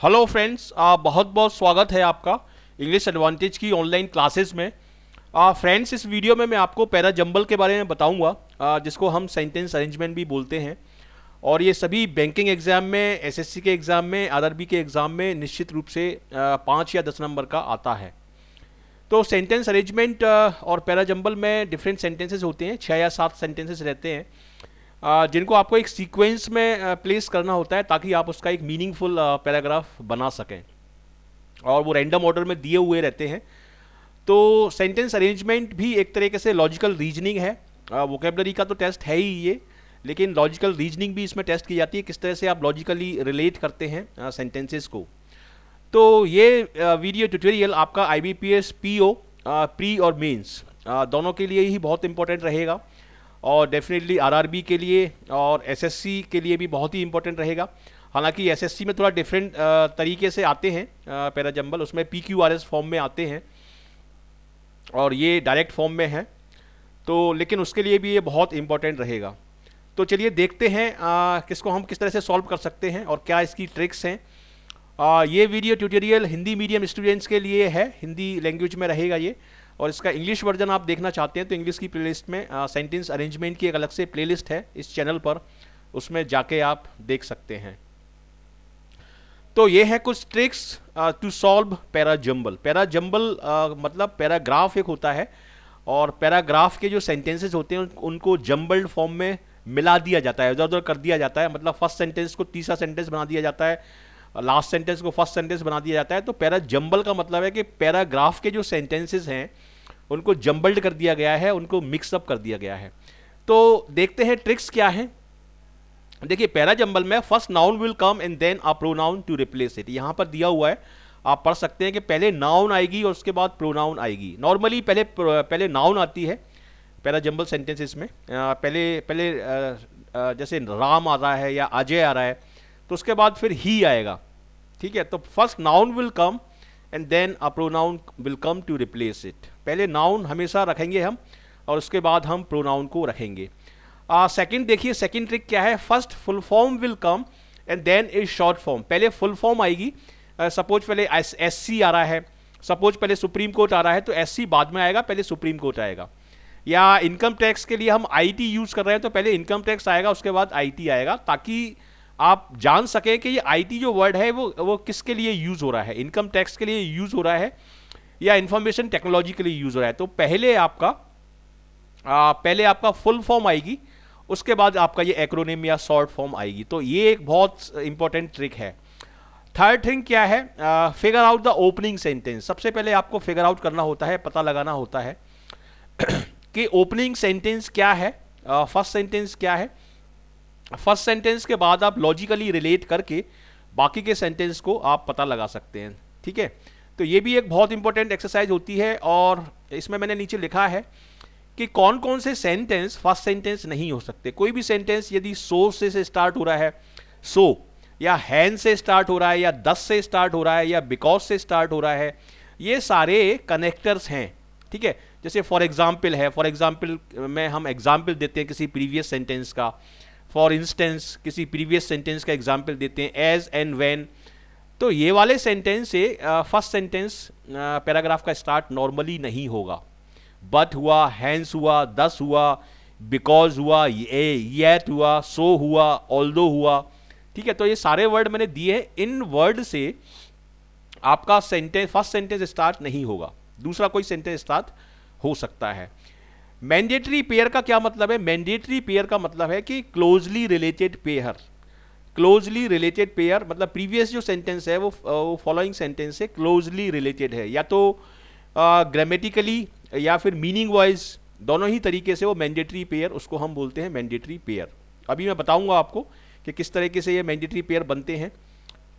Hello friends, बहुत बहुत स्वागत है आपका इंग्लिश एडवांटेज की ऑनलाइन क्लासेस में। फ्रेंड्स, इस वीडियो में मैं आपको पैरा जंबल के बारे में बताऊंगा, जिसको हम सेंटेंस अरेंजमेंट भी बोलते हैं। और ये सभी बैंकिंग एग्जाम में, एसएससी के एग्जाम में, आरआरबी के एग्जाम में निश्चित रूप से 5 या 10 नंबर का आता है। तो सेंटेंस अरेंजमेंट और पैरा जंबल में डिफरेंट सेंटेंसेस होते हैं, 6 या 7 सेंटेंसेस रहते हैं, जिनको आपको एक सीक्वेंस में प्लेस करना होता है ताकि आप उसका एक मीनिंगफुल पैराग्राफ बना सकें। और वो रैंडम ऑर्डर में दिए हुए रहते हैं। तो सेंटेंस अरेंजमेंट भी एक तरीके से लॉजिकल रीजनिंग है। वोकेबलरी का तो टेस्ट है ही ये, लेकिन लॉजिकल रीजनिंग भी इसमें टेस्ट की जाती है, किस तरह से आप लॉजिकली रिलेट करते हैं सेंटेंसेस को। तो ये वीडियो ट्यूटोरियल आपका आईबीपीएस पीओ प्री और मेंस दोनों के लिए ही बहुत इंपॉर्टेंट रहेगा, और डेफिनेटली आरआरबी के लिए और एसएससी के लिए भी बहुत ही इंपॉर्टेंट रहेगा। हालांकि एसएससी में थोड़ा डिफरेंट तरीके से आते हैं पैरा जंबल, उसमें पीक्यूआरएस फॉर्म में आते हैं और ये डायरेक्ट फॉर्म में है। तो लेकिन उसके लिए भी ये बहुत इंपॉर्टेंट रहेगा। तो चलिए देखते हैं किसको हम किस तरह से सॉल्व कर सकते हैं और क्या इसकी ट्रिक्स हैं। ये video tutorial Hindi medium students के लिए है, हिंदी लैंग्वेज में रहेगा ये। और इसका इंग्लिश वर्जन आप देखना चाहते हैं तो इंग्लिश की प्लेलिस्ट में सेंटेंस अरेंजमेंट की एक अलग से प्लेलिस्ट है इस चैनल पर, उसमें जाके आप देख सकते हैं। तो ये है कुछ tricks to solve para jumble. Para jumble मतलब पैराग्राफ एक होता है, और पैराग्राफ के जो सेंटेंसेस होते हैं उनको जंबल्ड फॉर्म में मिला दिया जाता है, इधर उधर कर दिया जाता है। मतलब फर्स्ट सेंटेंस को तीसरा सेंटेंस बना दिया जाता है, लास्ट सेंटेंस को फर्स्ट सेंटेंस बना दिया जाता है। तो पैरा जंबल का मतलब है कि पैराग्राफ के जो सेंटेंसेस हैं उनको जंबल्ड कर दिया गया है, उनको मिक्सअप कर दिया गया है। तो देखते हैं ट्रिक्स क्या है। देखिए, पैरा जंबल में first noun will come and then a pronoun to replace it. यहां पर दिया हुआ है, आप पढ़ सकते हैं कि पहले नाउन आएगी और उसके बाद प्रोनाउन आएगी। नॉर्मली पहले नाउन आती है पैरा जंबल सेंटेंसेस में। पहले जैसे राम आ रहा है या अजय आ रहा है, तो उसके बाद फिर ही आएगा। ठीक है, तो first noun will come and then a pronoun will come to replace it. पहले नाउन हमेशा रखेंगे हम और उसके बाद हम प्रोनाउन को रखेंगे। सेकंड देखिए, सेकंड ट्रिक क्या है। First full form will come and then is short form. पहले फुल फॉर्म आएगी। सपोज पहले एससी आ रहा है, सपोज पहले सुप्रीम कोर्ट आ रहा है, तो एससी बाद में आएगा, पहले सुप्रीम कोर्ट आएगा। या इनकम टैक्स के लिए हम आईटी यूज कर रहे हैं, तो पहले इनकम टैक्स आएगा, उसके बाद आईटी आएगा, ताकि आप जान सकें कि ये आईटी जो वर्ड है वो किसके लिए यूज हो रहा है। इनकम टैक्स के लिए यूज हो रहा है या इंफॉर्मेशन टेक्नोलॉजी के लिए यूज हो रहा है। तो पहले आपका फुल फॉर्म आएगी, उसके बाद आपका ये एक्रोनिम या शॉर्ट फॉर्म आएगी। तो ये एक बहुत इंपॉर्टेंट ट्रिक है। थर्ड थिंग क्या है, figure out the opening sentence. सबसे पहले आपको फिगर आउट करना होता है, पता लगाना होता है कि ओपनिंग सेंटेंस क्या है, फर्स्ट सेंटेंस क्या है। फर्स्ट सेंटेंस के बाद आप लॉजिकली रिलेट करके बाकी के सेंटेंस को आप पता लगा सकते हैं। ठीक है, तो ये भी एक बहुत इंपॉर्टेंट एक्सरसाइज होती है। और इसमें मैंने नीचे लिखा है कि कौन कौन से सेंटेंस फर्स्ट सेंटेंस नहीं हो सकते। कोई भी सेंटेंस यदि सो से स्टार्ट हो रहा है, सो, या हैन से स्टार्ट हो रहा है, या दस से स्टार्ट हो रहा है, या बिकॉज से स्टार्ट हो रहा है, ये सारे कनेक्टर्स हैं। ठीक है, जैसे फॉर एग्जाम्पल है, फॉर एग्जाम्पल में हम एग्जाम्पल देते हैं किसी प्रीवियस सेंटेंस का। फॉर इंस्टेंस किसी प्रीवियस सेंटेंस का एग्जाम्पल देते हैं, एज एंड व्हेन। तो ये वाले सेंटेंस से फर्स्ट सेंटेंस पैराग्राफ का स्टार्ट नॉर्मली नहीं होगा। बट हुआ, हैंस हुआ, दस हुआ, बिकॉज हुआ, येट हुआ, सो हुआ, ऑल्दो हुआ। ठीक है, तो ये सारे वर्ड मैंने दिए हैं। इन वर्ड से आपका सेंटेंस फर्स्ट सेंटेंस स्टार्ट नहीं होगा, दूसरा कोई सेंटेंस स्टार्ट हो सकता है। मैंडेटरी पेयर का क्या मतलब है। मैंडेटरी पेयर का मतलब है कि closely related pair. Closely related pair मतलब प्रीवियस जो सेंटेंस है वो फॉलोइंग सेंटेंस से क्लोजली रिलेटेड है, या तो ग्रामेटिकली या फिर मीनिंग वाइज, दोनों ही तरीके से वो मैंडेटरी पेयर, उसको हम बोलते हैं मैंडेटरी पेयर। अभी मैं बताऊंगा आपको कि किस तरीके से ये मैंडेटरी पेयर बनते हैं।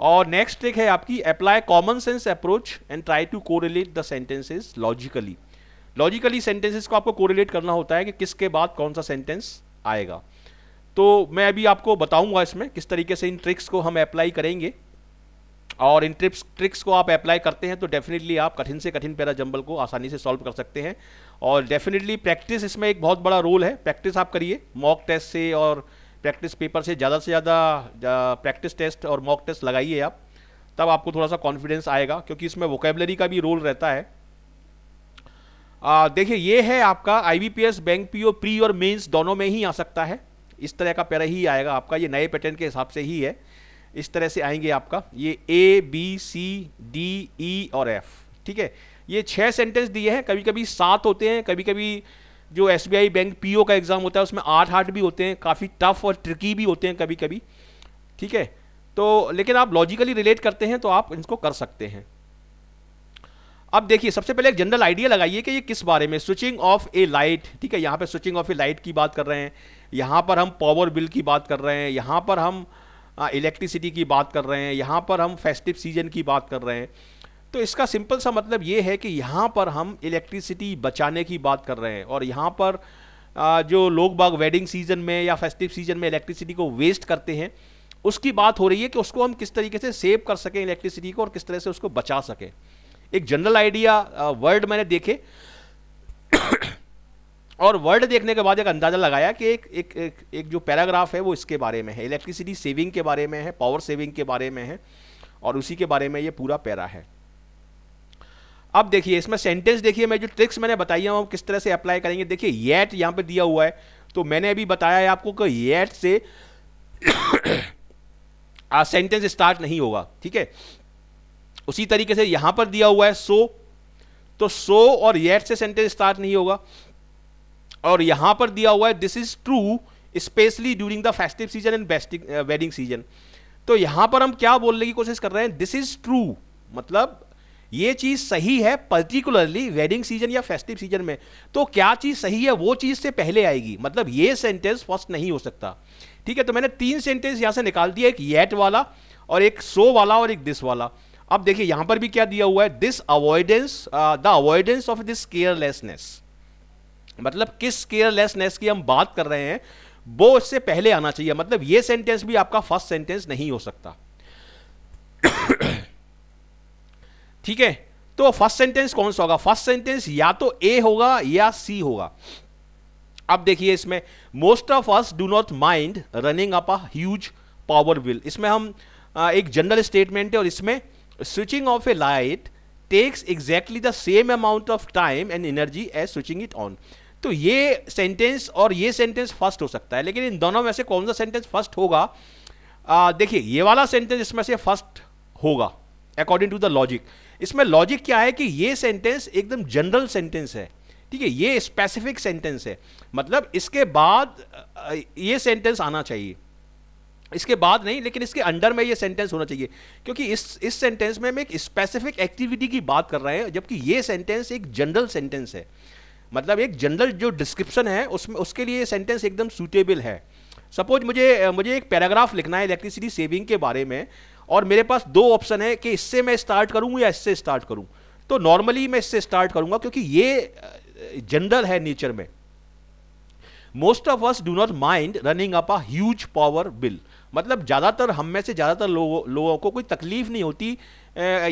और नेक्स्ट ट्रिक है आपकी, apply common sense approach and try to correlate the sentences logically. Logically sentences को आपको कोरिलेट करना होता है कि किसके बाद कौन सा सेंटेंस आएगा। तो मैं अभी आपको बताऊंगा इसमें किस तरीके से इन ट्रिक्स को हम अप्लाई करेंगे। और इन ट्रिक्स को आप अप्लाई करते हैं तो डेफिनेटली आप कठिन से कठिन पैरा जंबल को आसानी से सॉल्व कर सकते हैं। और डेफिनेटली प्रैक्टिस इसमें एक बहुत बड़ा रोल है। प्रैक्टिस आप करिए मॉक टेस्ट से और प्रैक्टिस पेपर से ज़्यादा प्रैक्टिस टेस्ट और मॉक टेस्ट लगाइए आप, तब आपको थोड़ा सा कॉन्फिडेंस आएगा, क्योंकि इसमें वोकेबलरी का भी रोल रहता है। देखिए ये है आपका IBPS, बैंक पीओ, प्री और मेंस दोनों में ही आ सकता है। इस तरह का पैरा ही आएगा आपका, ये नए पैटर्न के हिसाब से ही है, इस तरह से आएंगे आपका ये ABCDE और F। ठीक है, ये 6 सेंटेंस दिए हैं, कभी कभी 7 होते हैं, कभी कभी जो SBI बैंक पीओ का एग्जाम होता है उसमें 8 भी होते हैं, काफ़ी टफ और ट्रिकी भी होते हैं कभी कभी। ठीक है, तो लेकिन आप लॉजिकली रिलेट करते हैं तो आप इसको कर सकते हैं। अब देखिए सबसे पहले एक जनरल आइडिया लगाइए कि ये किस बारे में, स्विचिंग ऑफ ए लाइट। ठीक है, यहाँ पे स्विचिंग ऑफ ए लाइट की बात कर रहे हैं, यहाँ पर हम पावर बिल की बात कर रहे हैं, यहाँ पर हम इलेक्ट्रिसिटी की बात कर रहे हैं, यहाँ पर हम फेस्टिव सीजन की बात कर रहे हैं। तो इसका सिंपल सा मतलब ये है कि यहाँ पर हम इलेक्ट्रिसिटी बचाने की बात कर रहे हैं, और यहाँ पर जो लोग बाग वेडिंग सीजन में या फेस्टिव सीजन में इलेक्ट्रिसिटी को वेस्ट करते हैं उसकी बात हो रही है कि उसको हम किस तरीके से सेव कर सकें इलेक्ट्रिसिटी को, और किस तरह से उसको बचा सकें। एक जनरल आइडिया वर्ड मैंने देखे और वर्ड देखने के बाद एक अंदाजा लगाया कि एक जो पैराग्राफ है वो इसके बारे में है, इलेक्ट्रिसिटी सेविंग के बारे में है, पावर सेविंग के बारे में है, और उसी के बारे में ये पूरा पैरा है। अब देखिए इसमें सेंटेंस देखिए, मैं जो ट्रिक्स मैंने बताई है वो किस तरह से अप्लाई करेंगे। देखिए येट यहाँ पे दिया हुआ है, तो मैंने अभी बताया है आपको कि येट से सेंटेंस स्टार्ट नहीं होगा। ठीक है, उसी तरीके से यहां पर दिया हुआ है सो, तो सो और येट से सेंटेंस स्टार्ट नहीं होगा, और यहां पर दिया हुआ है this is true specially during the festive season and wedding season. तो यहां पर हम क्या बोलने की कोशिश कर रहे हैं, दिस इज ट्रू मतलब ये चीज सही है पर्टिकुलरली वेडिंग सीजन या फेस्टिव सीजन में। तो क्या चीज सही है वो चीज से पहले आएगी, मतलब ये सेंटेंस फर्स्ट नहीं हो सकता। ठीक है, तो मैंने 3 सेंटेंस यहां से निकाल दिया, एक येट वाला और एक सो वाला और एक दिस वाला। अब देखिए यहां पर भी क्या दिया हुआ है, this avoidance, the avoidance of this carelessness, मतलब किस केयरलेसनेस की हम बात कर रहे हैं वो इससे पहले आना चाहिए, मतलब ये सेंटेंस भी आपका फर्स्ट सेंटेंस नहीं हो सकता। ठीक है, तो फर्स्ट सेंटेंस कौन सा होगा, फर्स्ट सेंटेंस या तो ए होगा या सी होगा। अब देखिए इसमें most of us do not mind running up a huge power bill, इसमें हम एक जनरल स्टेटमेंट है, और इसमें switching off a light takes exactly the same amount of time and energy as switching it on. तो ये sentence और ये सेंटेंस फर्स्ट हो सकता है, लेकिन इन दोनों में से कौन सा सेंटेंस फर्स्ट होगा, देखिए ये वाला सेंटेंस इसमें से फर्स्ट होगा अकॉर्डिंग टू द लॉजिक। इसमें लॉजिक क्या है कि ये सेंटेंस एकदम जनरल सेंटेंस है। ठीक है, ये स्पेसिफिक सेंटेंस है, मतलब इसके बाद ये सेंटेंस आना चाहिए, इसके बाद नहीं, लेकिन इसके अंडर में ये सेंटेंस होना चाहिए, क्योंकि इस सेंटेंस में हम एक स्पेसिफिक एक्टिविटी की बात कर रहे हैं, जबकि ये सेंटेंस एक जनरल सेंटेंस है, मतलब एक जनरल जो डिस्क्रिप्शन है उसमें उसके लिए ये सेंटेंस एकदम सूटेबल है। सपोज मुझे एक पैराग्राफ लिखना है इलेक्ट्रिसिटी सेविंग के बारे में, और मेरे पास 2 ऑप्शन है कि इससे मैं स्टार्ट करूं या इससे स्टार्ट करूं। तो नॉर्मली मैं इससे स्टार्ट करूंगा क्योंकि ये जनरल है नेचर में। Most of us do not mind running up a huge power bill, मतलब ज्यादातर हम में से ज्यादातर लोगों को कोई तकलीफ नहीं होती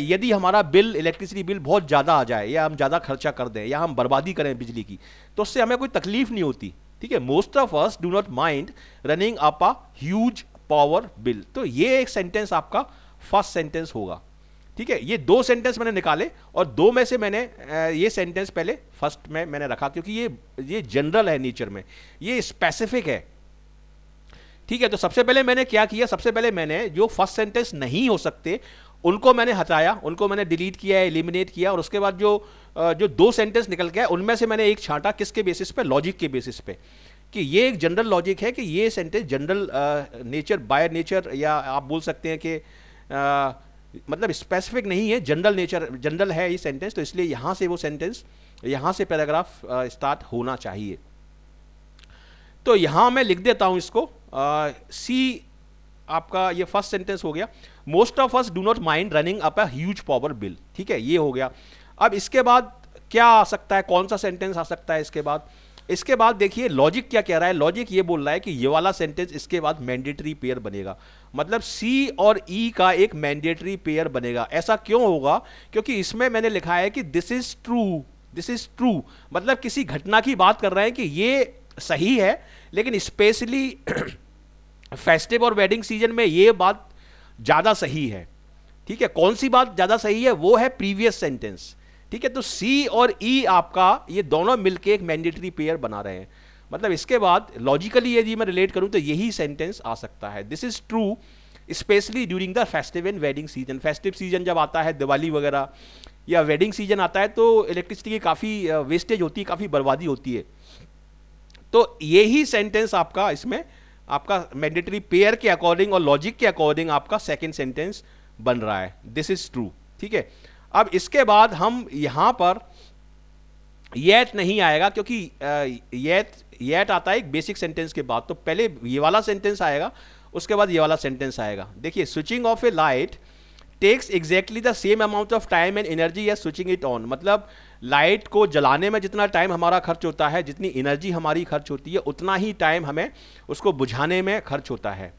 यदि हमारा बिल, इलेक्ट्रिसिटी बिल बहुत ज्यादा आ जाए, या हम ज्यादा खर्चा कर दें, या हम बर्बादी करें बिजली की, तो उससे हमें कोई तकलीफ नहीं होती। ठीक है, most of us do not mind running up a huge power bill, तो ये एक सेंटेंस आपका फर्स्ट सेंटेंस होगा। ठीक है, ये 2 सेंटेंस मैंने निकाले, और 2 में से मैंने ये सेंटेंस पहले फर्स्ट में मैंने रखा, क्योंकि ये जनरल है नेचर में, ये स्पेसिफिक है। ठीक है, तो सबसे पहले मैंने क्या किया, सबसे पहले मैंने जो फर्स्ट सेंटेंस नहीं हो सकते उनको मैंने हटाया, उनको मैंने डिलीट किया, एलिमिनेट किया, और उसके बाद जो 2 सेंटेंस निकल के आए उनमें से मैंने एक छांटा, किसके बेसिस पे, लॉजिक के बेसिस पे, कि ये एक जनरल लॉजिक है कि ये sentence general nature by nature, या आप बोल सकते हैं कि मतलब स्पेसिफिक नहीं है, जनरल नेचर, जनरल है ये सेंटेंस, तो इसलिए यहां से वो सेंटेंस, यहां से पैराग्राफ स्टार्ट होना चाहिए। तो यहां मैं लिख देता हूं इसको, सी आपका ये फर्स्ट सेंटेंस हो गया, most of us do not mind running up a huge power bill. ठीक है, ये हो गया। अब इसके बाद क्या आ सकता है, कौन सा सेंटेंस आ सकता है इसके बाद, इसके बाद देखिए लॉजिक क्या कह रहा है, लॉजिक ये बोल रहा है कि ये वाला सेंटेंस इसके बाद मैंडेटरी पेयर बनेगा, मतलब सी और ई का एक मैंडेटरी पेयर बनेगा। ऐसा क्यों होगा, क्योंकि इसमें मैंने लिखा है कि this is true, this is true, मतलब किसी घटना की बात कर रहे हैं कि ये सही है, लेकिन स्पेशली फेस्टिव और वेडिंग सीजन में ये बात ज्यादा सही है। ठीक है, कौन सी बात ज्यादा सही है, वो है प्रीवियस सेंटेंस। ठीक है, तो सी और ई आपका ये दोनों मिलके एक मैंडेटरी पेयर बना रहे हैं। मतलब इसके बाद लॉजिकली यदि मैं रिलेट करूं तो यही सेंटेंस आ सकता है, this is true specially during the festive and wedding season. Festive season जब आता है, दिवाली वगैरह या वेडिंग सीजन आता है, तो इलेक्ट्रिसिटी की काफ़ी वेस्टेज होती है, काफ़ी बर्बादी होती है। तो यही सेंटेंस आपका इसमें आपका मैंडेटरी पेयर के अकॉर्डिंग और लॉजिक के अकॉर्डिंग आपका सेकंड सेंटेंस बन रहा है, दिस इज ट्रू। ठीक है, अब इसके बाद हम यहां पर येट नहीं आएगा, क्योंकि येट आता है एक बेसिक सेंटेंस के बाद, तो पहले ये वाला सेंटेंस आएगा, उसके बाद ये वाला सेंटेंस आएगा। देखिए, switching off a light takes exactly the same amount of time and energy as switching it on. मतलब लाइट को जलाने में जितना टाइम हमारा खर्च होता है, जितनी एनर्जी हमारी खर्च होती है, उतना ही टाइम हमें उसको बुझाने में खर्च होता है।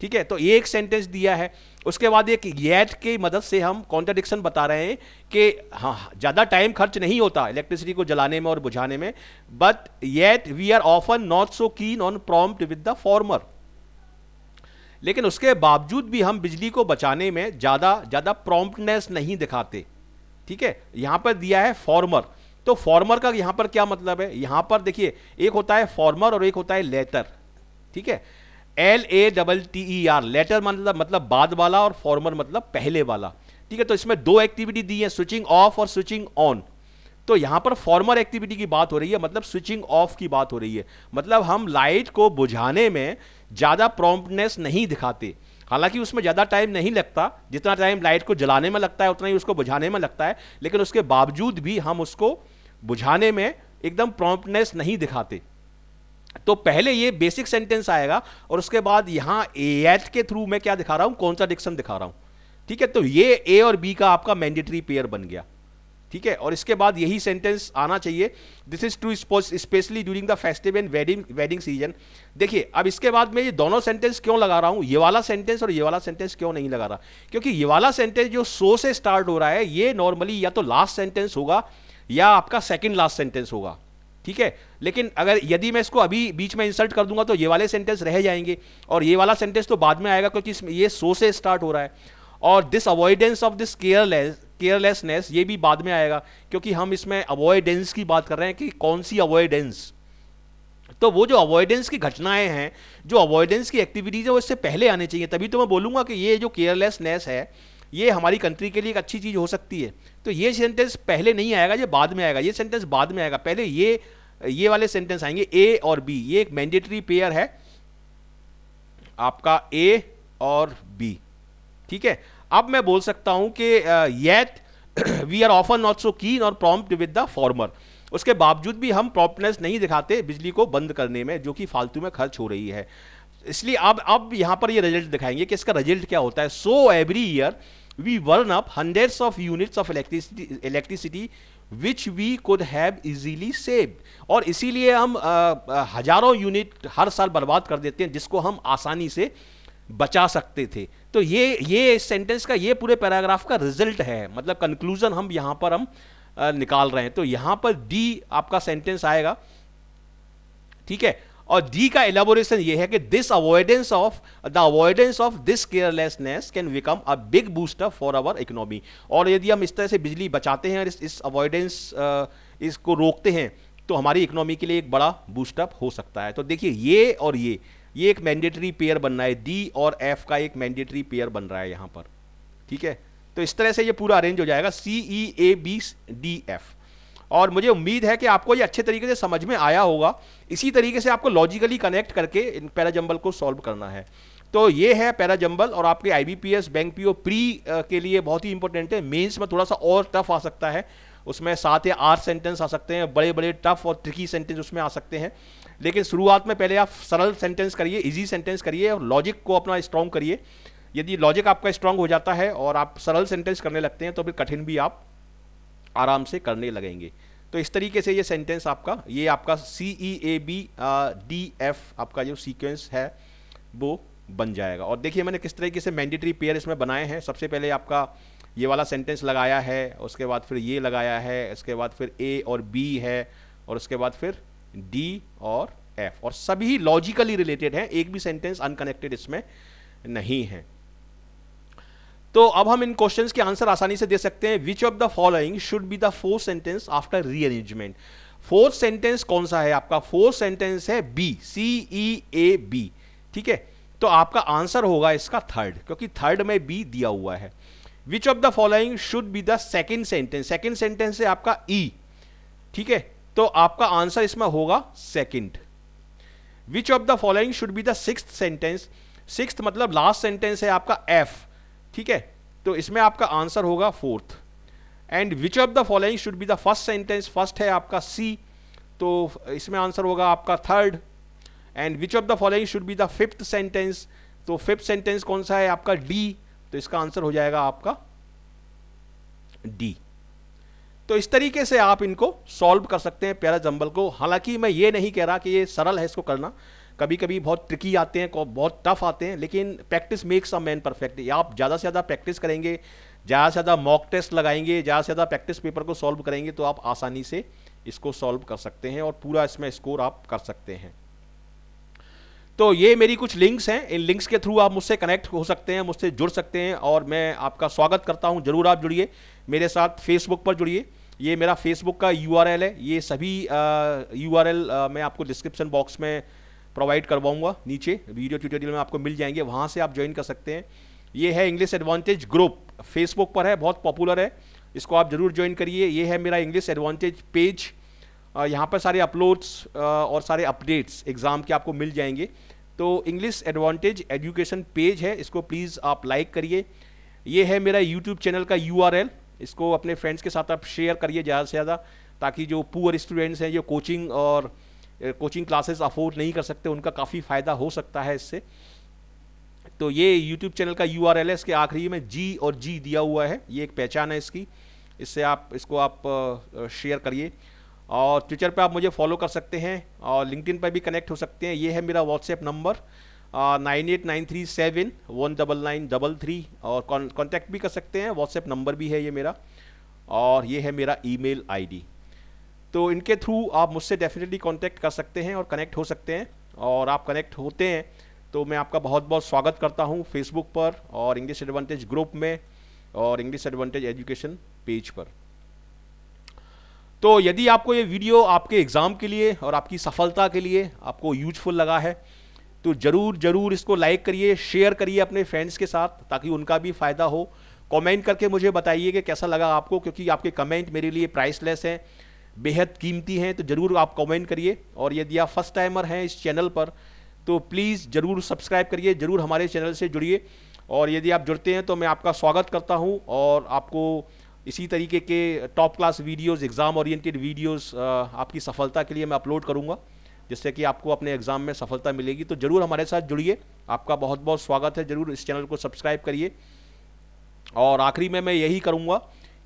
ठीक है, तो ये एक सेंटेंस दिया है। उसके बाद एक येट की मदद से हम कॉन्ट्रडिक्शन बता रहे हैं कि हाँ, ज़्यादा टाइम खर्च नहीं होता इलेक्ट्रिसिटी को जलाने में और बुझाने में, but yet we are often not so keen on prompt with the former. लेकिन उसके बावजूद भी हम बिजली को बचाने में ज़्यादा प्रॉम्प्टनेस नहीं दिखाते। ठीक है, यहां पर दिया है फॉर्मर, तो फॉर्मर का यहां पर क्या मतलब है, यहां पर देखिए एक होता है फॉर्मर और एक होता है लेटर। ठीक है, LATTER, लेटर मतलब बाद वाला और फॉर्मर मतलब पहले वाला। ठीक है, तो इसमें दो एक्टिविटी दी है, स्विचिंग ऑफ और स्विचिंग ऑन। तो यहां पर फॉर्मर एक्टिविटी की बात हो रही है, मतलब स्विचिंग ऑफ की बात हो रही है। मतलब हम लाइट को बुझाने में ज्यादा प्रॉम्प्टनेस नहीं दिखाते, हालांकि उसमें ज्यादा टाइम नहीं लगता, जितना टाइम लाइट को जलाने में लगता है उतना ही उसको बुझाने में लगता है, लेकिन उसके बावजूद भी हम उसको बुझाने में एकदम प्रॉम्प्टनेस नहीं दिखाते। तो पहले ये बेसिक सेंटेंस आएगा और उसके बाद यहां एट के थ्रू मैं क्या दिखा रहा हूं, कॉन्ट्रडिक्शन दिखा रहा हूं। ठीक है, तो ये ए और बी का आपका मैंडेटरी पेयर बन गया। ठीक है, और इसके बाद यही सेंटेंस आना चाहिए, this is true specially during the festive and wedding season. देखिए, अब इसके बाद मैं ये दोनों सेंटेंस क्यों लगा रहा हूं, ये वाला सेंटेंस और ये वाला सेंटेंस क्यों नहीं लगा रहा, क्योंकि ये वाला सेंटेंस जो सो से स्टार्ट हो रहा है, ये नॉर्मली या तो लास्ट सेंटेंस होगा या आपका सेकेंड लास्ट सेंटेंस होगा। ठीक है, लेकिन अगर यदि मैं इसको अभी बीच में इंसर्ट कर दूंगा तो ये वाले सेंटेंस रह जाएंगे और ये वाला सेंटेंस तो बाद में आएगा, क्योंकि इसमें ये सो से स्टार्ट हो रहा है। और this avoidance of this carelessness ये भी बाद में आएगा, क्योंकि हम इसमें अवॉइडेंस की बात कर रहे हैं कि कौन सी अवॉइडेंस। तो वो जो अवॉइडेंस की घटनाएं हैं, जो अवॉइडेंस की एक्टिविटीज है, वो इससे पहले आने चाहिए, तभी तो मैं बोलूंगा कि ये जो केयरलेसनेस है ये हमारी कंट्री के लिए एक अच्छी चीज हो सकती है। तो ये सेंटेंस पहले नहीं आएगा, ये बाद में आएगा, ये सेंटेंस बाद में आएगा, पहले ये वाले सेंटेंस आएंगे ए और बी। ये एक मैंडेटरी पेयर है आपका ए और बी। ठीक है, अब मैं बोल सकता हूं कि yet we are often not so keen और प्रॉम्प्ट विद द फॉर्मर। उसके बावजूद भी हम प्रॉम्प्टनेस नहीं दिखाते बिजली को बंद करने में, जो कि फालतू में खर्च हो रही है। इसलिए अब यहां पर ये रिजल्ट दिखाएंगे कि इसका रिजल्ट क्या होता है। So every year we burn up hundreds of units of electricity which we could have easily saved. और इसीलिए हम हजारों यूनिट हर साल बर्बाद कर देते हैं, जिसको हम आसानी से बचा सकते थे। तो ये इस सेंटेंस का, ये पूरे पैराग्राफ का रिजल्ट है, मतलब कंक्लूजन हम यहां पर निकाल रहे हैं। तो यहां पर डी आपका सेंटेंस आएगा। ठीक है, और डी का एलाबोरेशन ये है कि the avoidance of this carelessness can become a big booster for our economy. और यदि हम इस तरह से बिजली बचाते हैं और इस अवॉइडेंस इसको रोकते हैं, तो हमारी इकोनॉमी के लिए एक बड़ा बूस्टअप हो सकता है। तो देखिए, ये और ये एक मैंडेटरी पेयर बन रहा है, डी और एफ का एक मैंडेटरी पेयर बन रहा है यहां पर। ठीक है, तो इस तरह से ये पूरा अरेंज हो जाएगा, CEABDF। और मुझे उम्मीद है कि आपको ये अच्छे तरीके से समझ में आया होगा। इसी तरीके से आपको लॉजिकली कनेक्ट करके इन पैराजंबल को सॉल्व करना है। तो ये है पैराजंबल, और आपके IBPS बैंक PO प्री के लिए बहुत ही इंपॉर्टेंट है। मेंस में थोड़ा सा और टफ आ सकता है, उसमें 7 या 8 सेंटेंस आ सकते हैं, बड़े बड़े टफ और ट्रिकी सेंटेंस उसमें आ सकते हैं। लेकिन शुरुआत में पहले आप सरल सेंटेंस करिए, इजी सेंटेंस करिए और लॉजिक को अपना स्ट्रॉन्ग करिए। यदि लॉजिक आपका स्ट्रॉन्ग हो जाता है और आप सरल सेंटेंस करने लगते हैं, तो फिर कठिन भी आप आराम से करने लगेंगे। तो इस तरीके से ये सेंटेंस आपका, ये आपका CEABDF आपका जो सीक्वेंस है वो बन जाएगा। और देखिए मैंने किस तरीके से मैंडेटरी पेयर इसमें बनाए हैं। सबसे पहले आपका ये वाला सेंटेंस लगाया है, उसके बाद फिर ये लगाया है, उसके बाद फिर A और B है, और उसके बाद फिर D और F, और सभी लॉजिकली रिलेटेड हैं, एक भी सेंटेंस अनकनेक्टेड इसमें नहीं है। तो अब हम इन क्वेश्चंस के आंसर आसानी से दे सकते हैं। Which of the following should be the fourth sentence after rearrangement. Fourth sentence कौन सा है आपका? फोर्थ सेंटेंस है बी, CEAB। ठीक है, तो आपका आंसर होगा इसका थर्ड, क्योंकि थर्ड में बी दिया हुआ है। Which of the following should be the second sentence. Second sentence है आपका ई। ठीक है, तो आपका आंसर इसमें होगा second. Which of the following should be the sixth sentence. Sixth मतलब लास्ट सेंटेंस है आपका एफ। ठीक है, तो इसमें आपका आंसर होगा fourth. And which of the following should be the first sentence. First है आपका सी, तो इसमें आंसर होगा आपका third. And which of the following should be the fifth sentence. तो फिफ्थ सेंटेंस कौन सा है आपका? डी, तो इसका आंसर हो जाएगा आपका डी। तो इस तरीके से आप इनको सॉल्व कर सकते हैं पैरा जंबल को। हालांकि मैं ये नहीं कह रहा कि ये सरल है इसको करना, कभी कभी बहुत ट्रिकी आते हैं, बहुत टफ आते हैं, लेकिन practice makes a man perfect. आप ज़्यादा से ज़्यादा प्रैक्टिस करेंगे, ज़्यादा से ज़्यादा मॉक टेस्ट लगाएंगे, ज़्यादा से ज़्यादा प्रैक्टिस पेपर को सॉल्व करेंगे, तो आप आसानी से इसको सॉल्व कर सकते हैं और पूरा इसमें स्कोर आप कर सकते हैं। तो ये मेरी कुछ लिंक्स हैं, इन लिंक्स के थ्रू आप मुझसे कनेक्ट हो सकते हैं, मुझसे जुड़ सकते हैं, और मैं आपका स्वागत करता हूं। जरूर आप जुड़िए मेरे साथ, फेसबुक पर जुड़िए। ये मेरा फेसबुक का URL है, ये सभी URL मैं आपको डिस्क्रिप्शन बॉक्स में प्रोवाइड करवाऊंगा, नीचे वीडियो ट्यूटोरियल में आपको मिल जाएंगे, वहाँ से आप ज्वाइन कर सकते हैं। ये है इंग्लिश एडवांटेज ग्रुप, फेसबुक पर है, बहुत पॉपुलर है, इसको आप जरूर ज्वाइन करिए। ये है मेरा इंग्लिश एडवांटेज पेज, यहाँ पर सारे अपलोड्स और सारे अपडेट्स एग्ज़ाम के आपको मिल जाएंगे। तो इंग्लिश एडवांटेज एजुकेशन पेज है, इसको प्लीज़ आप लाइक करिए। ये है मेरा यूट्यूब चैनल का URL, इसको अपने फ्रेंड्स के साथ आप शेयर करिए ज़्यादा से ज़्यादा, ताकि जो पुअर स्टूडेंट्स हैं, जो कोचिंग क्लासेस अफोर्ड नहीं कर सकते, उनका काफ़ी फ़ायदा हो सकता है इससे। तो ये यूट्यूब चैनल का URL है, इसके आखिरी में G और G दिया हुआ है, ये एक पहचान है इसकी, इससे आप इसको आप शेयर करिए। और ट्विटर पे आप मुझे फॉलो कर सकते हैं, और लिंक्डइन पर भी कनेक्ट हो सकते हैं। ये है मेरा व्हाट्सएप नंबर 9893719933, और कांटेक्ट भी कर सकते हैं, व्हाट्सएप नंबर भी है ये मेरा, और ये है मेरा ईमेल ID। तो इनके थ्रू आप मुझसे डेफिनेटली कांटेक्ट कर सकते हैं और कनेक्ट हो सकते हैं। और आप कनेक्ट होते हैं तो मैं आपका बहुत बहुत स्वागत करता हूं फेसबुक पर, और इंग्लिश एडवांटेज ग्रुप में, और इंग्लिश एडवांटेज एजुकेशन पेज पर। तो यदि आपको ये वीडियो आपके एग्ज़ाम के लिए और आपकी सफलता के लिए आपको यूजफुल लगा है, तो ज़रूर इसको लाइक करिए, शेयर करिए अपने फ्रेंड्स के साथ, ताकि उनका भी फ़ायदा हो। कमेंट करके मुझे बताइए कि कैसा लगा आपको, क्योंकि आपके कमेंट मेरे लिए प्राइसलेस हैं, बेहद कीमती हैं। तो ज़रूर आप कमेंट करिए। और यदि आप फर्स्ट टाइमर हैं इस चैनल पर, तो प्लीज़ ज़रूर सब्सक्राइब करिए, ज़रूर हमारे चैनल से जुड़िए। और यदि आप जुड़ते हैं तो मैं आपका स्वागत करता हूँ, और आपको इसी तरीके के top class videos, exam oriented videos आपकी सफलता के लिए मैं अपलोड करूँगा, जिससे कि आपको अपने एग्ज़ाम में सफलता मिलेगी। तो ज़रूर हमारे साथ जुड़िए, आपका बहुत बहुत स्वागत है। ज़रूर इस चैनल को सब्सक्राइब करिए। और आखिरी में मैं यही करूँगा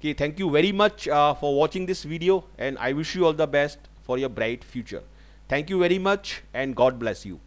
कि thank you very much for watching this video, and I wish you all the best for your bright future. Thank you very much, and God bless you.